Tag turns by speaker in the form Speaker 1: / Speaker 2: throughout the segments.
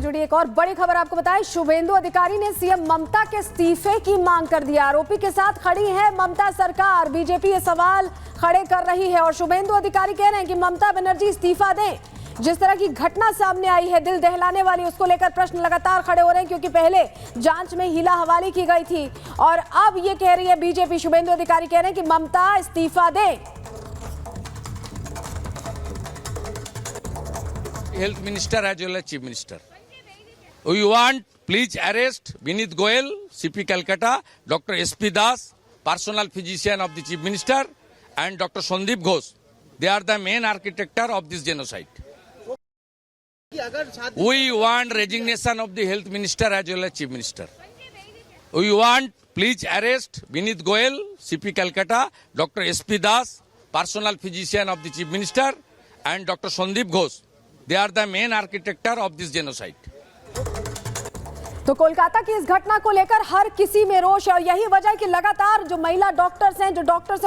Speaker 1: जुड़ी एक और बड़ी खबर आपको बताएं। शुभेंदु अधिकारी ने सीएम ममता के इस्तीफे की मांग कर दिया। आरोपी के साथ खड़ी है ममता सरकार। बीजेपी ये सवाल खड़े कर रही है और शुभेंदु अधिकारी कह रहे हैं कि ममता बनर्जी इस्तीफा दें। जिस तरह की घटना सामने आई है दिल दहलाने वाली, उसको लेकर प्रश्न लगातार खड़े हो रहे हैं क्योंकि पहले जांच में हीला हवाली की गई थी और अब ये कह रही है बीजेपी, शुभेंदु अधिकारी कह रहे हैं कि ममता इस्तीफा दें।
Speaker 2: Health Minister as well as Chief Minister. We want please arrest Vineet Goyal, CP Calcutta, Dr. SP Das, personal physician of the Chief Minister, and Dr. Sandeep Ghosh. They are the main architect of this genocide. We want resignation of the Health Minister as well as Chief Minister. We want please arrest Vineet Goyal, CP Calcutta, Dr. SP Das, personal physician of the Chief Minister, and Dr. Sandeep Ghosh. They are the main architect of this genocide.
Speaker 1: तो कोलकाता की इस घटना को लेकर हर किसी में रोष है और यही वजह है कि लगातार जो महिला डॉक्टर्स हैं,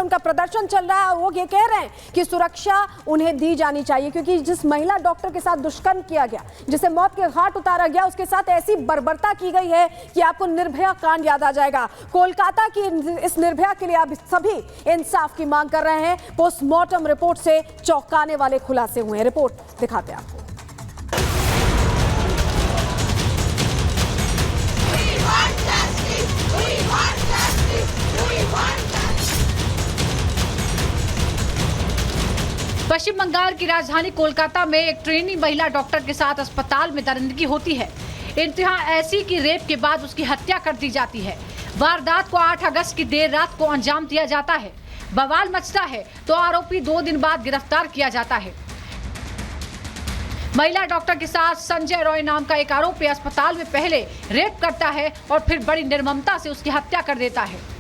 Speaker 1: उनका प्रदर्शन चल रहा है। वो ये कह रहे हैं कि सुरक्षा उन्हें दी जानी चाहिए क्योंकि जिस महिला डॉक्टर के साथ दुष्कर्म किया गया, जिसे मौत के घाट उतारा गया, उसके साथ ऐसी बर्बरता की गई है कि आपको निर्भया कांड याद आ जाएगा। कोलकाता की इस निर्भया के लिए अब सभी इंसाफ की मांग कर रहे हैं। पोस्टमार्टम रिपोर्ट से चौंकाने वाले खुलासे हुए हैं। रिपोर्ट दिखाते हैं आपको।
Speaker 3: पश्चिम बंगाल की राजधानी कोलकाता में एक ट्रेनी महिला डॉक्टर के साथ अस्पताल में दरिंदगी होती है। इंतहा ऐसी कि रेप के बाद उसकी हत्या कर दी जाती है। वारदात को 8 अगस्त की देर रात को अंजाम दिया जाता है। बवाल मचता है तो आरोपी 2 दिन बाद गिरफ्तार किया जाता है। महिला डॉक्टर के साथ संजय रॉय नाम का एक आरोपी अस्पताल में पहले रेप करता है और फिर बड़ी निर्ममता से उसकी हत्या कर देता है।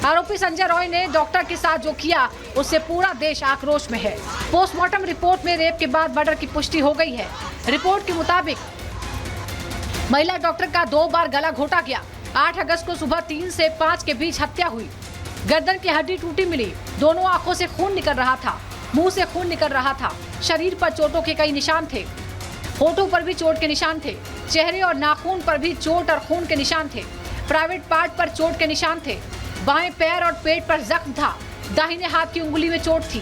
Speaker 3: आरोपी संजय रॉय ने डॉक्टर के साथ जो किया उससे पूरा देश आक्रोश में है। पोस्टमार्टम रिपोर्ट में रेप के बाद मर्डर की पुष्टि हो गई है। रिपोर्ट के मुताबिक महिला डॉक्टर का 2 बार गला घोटा गया। 8 अगस्त को सुबह 3 से 5 के बीच हत्या हुई। गर्दन की हड्डी टूटी मिली। दोनों आंखों से खून निकल रहा था, मुंह से खून निकल रहा था। शरीर पर चोटों के कई निशान थे। होठों पर भी चोट के निशान थे। चेहरे और नाखून पर भी चोट और खून के निशान थे। प्राइवेट पार्ट पर चोट के निशान थे। बाएं पैर और पेट पर जख्म था। दाहिने हाथ की उंगली में चोट थी।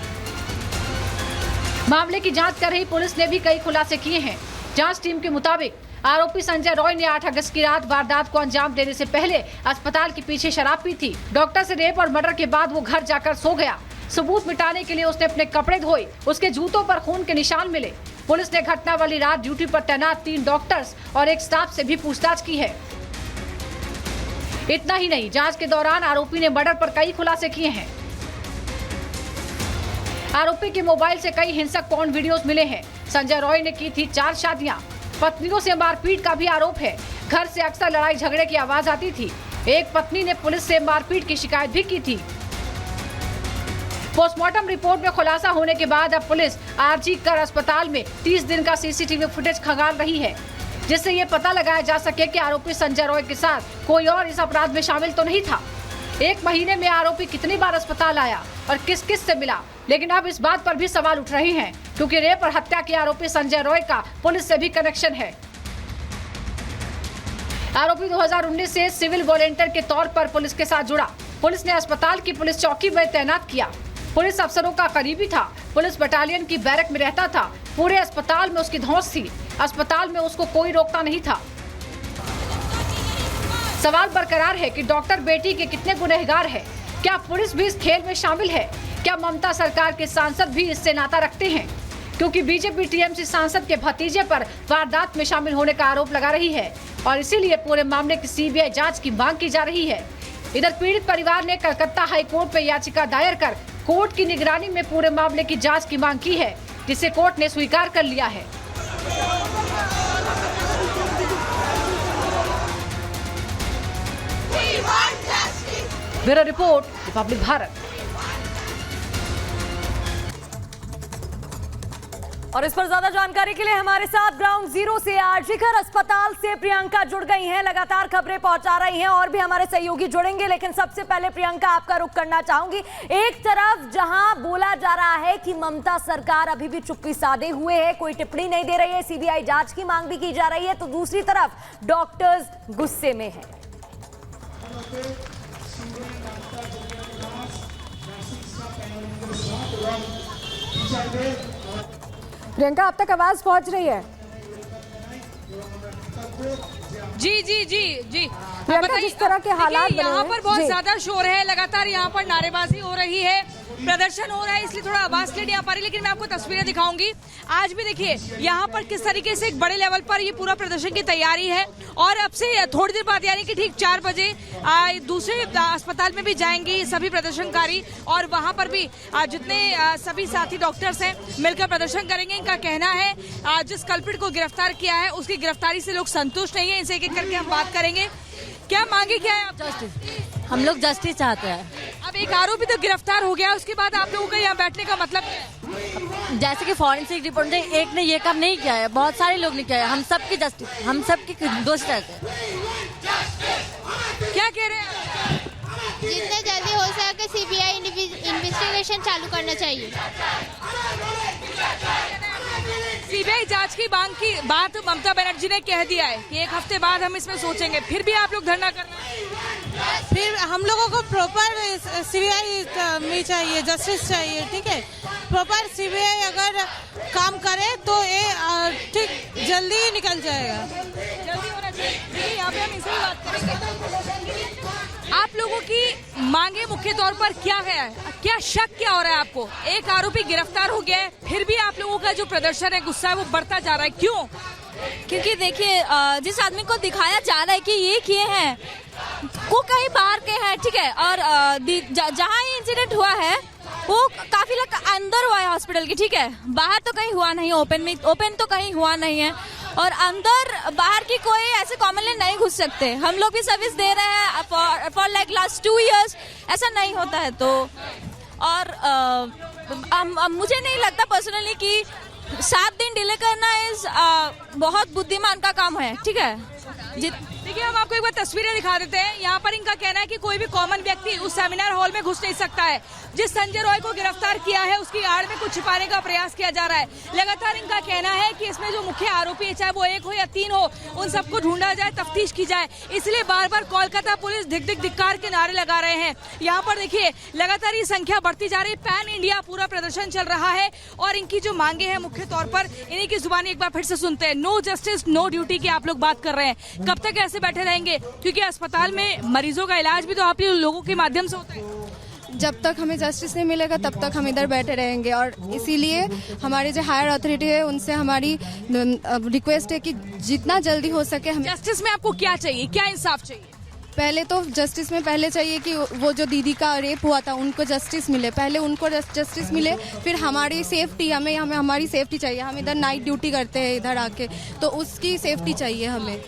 Speaker 3: मामले की जांच कर रही पुलिस ने भी कई खुलासे किए हैं। जांच टीम के मुताबिक आरोपी संजय रॉय ने 8 अगस्त की रात वारदात को अंजाम देने से पहले अस्पताल के पीछे शराब पी थी। डॉक्टर से रेप और मर्डर के बाद वो घर जाकर सो गया। सबूत मिटाने के लिए उसने अपने कपड़े धोए। उसके जूतों पर खून के निशान मिले। पुलिस ने घटना वाली रात ड्यूटी पर तैनात 3 डॉक्टर्स और एक स्टाफ से भी पूछताछ की है। इतना ही नहीं, जांच के दौरान आरोपी ने मर्डर पर कई खुलासे किए हैं। आरोपी के मोबाइल से कई हिंसक पॉर्न वीडियोस मिले हैं। संजय रॉय ने की थी 4 शादियां। पत्नियों से मारपीट का भी आरोप है। घर से अक्सर लड़ाई झगड़े की आवाज आती थी। एक पत्नी ने पुलिस से मारपीट की शिकायत भी की थी। पोस्टमार्टम रिपोर्ट में खुलासा होने के बाद अब पुलिस आरजी कर अस्पताल में 30 दिन का सीसीटीवी फुटेज खंगाल रही है, जिससे ये पता लगाया जा सके कि आरोपी संजय रॉय के साथ कोई और इस अपराध में शामिल तो नहीं था। 1 महीने में आरोपी कितनी बार अस्पताल आया और किस किस से मिला। लेकिन अब इस बात पर भी सवाल उठ रहे हैं क्योंकि रेप और हत्या के आरोपी संजय रॉय का पुलिस से भी कनेक्शन है। आरोपी 2019 से सिविल वॉलंटियर के तौर पर पुलिस के साथ जुड़ा। पुलिस ने अस्पताल की पुलिस चौकी में तैनात किया। पुलिस अफसरों का करीबी था। पुलिस बटालियन की बैरक में रहता था। पूरे अस्पताल में उसकी धौंस थी। अस्पताल में उसको कोई रोकता नहीं था। सवाल बरकरार है कि डॉक्टर बेटी के कितने गुनहगार हैं। क्या पुलिस भी इस खेल में शामिल है? क्या ममता सरकार के सांसद भी इससे नाता रखते हैं? क्योंकि बीजेपी टीएमसी सांसद के भतीजे पर वारदात में शामिल होने का आरोप लगा रही है और इसीलिए पूरे मामले की सीबीआई जांच की मांग की जा रही है। इधर पीड़ित परिवार ने कलकत्ता हाई कोर्ट में याचिका दायर कर कोर्ट की निगरानी में पूरे मामले की जांच की मांग की है, जिसे कोर्ट ने स्वीकार कर लिया है। Bureau report, Republic Bharat.
Speaker 4: और इस पर ज्यादा जानकारी के लिए हमारे साथ ग्राउंड जीरो से आरजीकर अस्पताल से प्रियंका जुड़ गई हैं, लगातार खबरें पहुंचा रही हैं और भी हमारे सहयोगी जुड़ेंगे। लेकिन सबसे पहले प्रियंका, आपका रुख करना चाहूंगी। एक तरफ जहां बोला जा रहा है कि ममता सरकार अभी भी चुप्पी साधे हुए है, कोई टिप्पणी नहीं दे रही है, सीबीआई जांच की मांग भी की जा रही है, तो दूसरी तरफ डॉक्टर्स गुस्से में है।
Speaker 1: प्रियंका, अब तक आवाज पहुंच रही है?
Speaker 5: जी जी जी जी
Speaker 1: प्रियंका, जिस तरह के हालात बने
Speaker 5: यहाँ पर बहुत
Speaker 1: जी।
Speaker 5: ज्यादा शोर है, लगातार यहाँ पर नारेबाजी हो रही है, प्रदर्शन हो रहा है, इसलिए थोड़ा आवाज क्लियर नहीं आ पा रही। लेकिन मैं आपको तस्वीरें दिखाऊंगी। आज भी देखिए यहाँ पर किस तरीके से एक बड़े लेवल पर ये पूरा प्रदर्शन की तैयारी है और अब से थोड़ी देर बाद यानी कि ठीक 4 बजे दूसरे अस्पताल में भी जाएंगे सभी प्रदर्शनकारी और वहां पर भी जितने सभी साथी डॉक्टर्स हैं मिलकर प्रदर्शन करेंगे। इनका कहना है जिस कल्प्रिट को गिरफ्तार किया है उसकी गिरफ्तारी से लोग संतुष्ट नहीं है। इनसे एक एक करके हम बात करेंगे। क्या मांगे, क्या है आप?
Speaker 6: जस्टिस, हम लोग जस्टिस चाहते हैं।
Speaker 5: अब एक आरोपी तो गिरफ्तार हो गया, उसके बाद आप लोगों का यहाँ बैठने का मतलब क्या है?
Speaker 6: जैसे कि फॉरेंसिक रिपोर्ट ने एक ने ये काम नहीं किया है, बहुत सारे लोग ने किया है। हम सबकी जस्टिस, हम सबकी दोष चाहते हैं।
Speaker 5: क्या कह रहे हैं?
Speaker 7: जितने जल्दी हो सके सीबीआई इन्वेस्टिगेशन चालू करना चाहिए।
Speaker 5: सीबीआई जांच की मांग की बात ममता बनर्जी ने कह दिया है कि 1 हफ्ते बाद हम इसमें सोचेंगे, फिर भी आप लोग धरना कर रहे हैं।
Speaker 8: फिर हम लोगों को प्रॉपर सीबीआई में चाहिए, जस्टिस चाहिए, ठीक है। प्रॉपर सीबीआई अगर काम करे तो ये ठीक जल्दी ही निकल जाएगा।
Speaker 5: जल्दी होना चाहिए। यहाँ पे हम इसी बात करेंगे। आप लोगों की मांगे मुख्य तौर पर क्या है? क्या शक क्या हो रहा है आपको? एक आरोपी गिरफ्तार हो गया है, फिर भी आप लोगों का जो प्रदर्शन है, गुस्सा है, वो बढ़ता जा रहा है, क्यों?
Speaker 6: क्योंकि देखिए जिस आदमी को दिखाया जा रहा है कि ये किए हैं वो कहीं बाहर के हैं, ठीक है, और जहाँ ये इंसिडेंट हुआ है वो काफी लोग अंदर हुआ है हॉस्पिटल की, ठीक है, बाहर तो कहीं हुआ नहीं, ओपन तो कहीं हुआ नहीं है। और अंदर बाहर की कोई ऐसे कॉमनली नहीं घुस सकते। हम लोग भी सर्विस दे रहे हैं फॉर लाइक लास्ट 2 years, ऐसा नहीं होता है। तो और मुझे नहीं लगता पर्सनली कि 7 दिन डिले करना इज बहुत बुद्धिमान का काम है, ठीक है।
Speaker 5: देखिए हम आपको एक बार तस्वीरें दिखा देते हैं। यहाँ पर इनका कहना है कि कोई भी कॉमन व्यक्ति उस सेमिनार हॉल में घुस नहीं सकता है। जिस संजय रॉय को गिरफ्तार किया है उसकी आड़ में कुछ छिपाने का प्रयास किया जा रहा है। लगातार इनका कहना है कि इसमें जो मुख्य आरोपी है, चाहे वो 1 हो या 3 हो, उन सबको ढूंढा जाए, तफ्तीश की जाए। इसलिए बार बार कोलकाता पुलिस धिक धिक्कार के नारे लगा रहे हैं। यहाँ पर देखिए लगातार ये संख्या बढ़ती जा रही है। पैन इंडिया पूरा प्रदर्शन चल रहा है और इनकी जो मांगे हैं मुख्य तौर पर इन्हीं की जुबानी एक बार फिर से सुनते हैं। नो जस्टिस नो ड्यूटी की आप लोग बात कर रहे हैं। कब तक ऐसे बैठे रहेंगे? क्योंकि अस्पताल में मरीजों का इलाज भी तो आप लोगों के माध्यम से होता है।
Speaker 9: जब तक हमें जस्टिस नहीं मिलेगा तब तक हम इधर बैठे रहेंगे और इसीलिए हमारे जो हायर अथॉरिटी है उनसे हमारी रिक्वेस्ट है कि जितना जल्दी हो सके हमें
Speaker 5: जस्टिस में आपको क्या चाहिए, क्या इंसाफ चाहिए?
Speaker 9: पहले तो जस्टिस में पहले चाहिए कि वो जो दीदी का रेप हुआ था उनको जस्टिस मिले, पहले उनको जस्टिस मिले, फिर हमारी सेफ्टी, हमें हमारी सेफ्टी चाहिए। हम इधर नाइट ड्यूटी करते हैं इधर आके, तो उसकी सेफ्टी चाहिए हमें।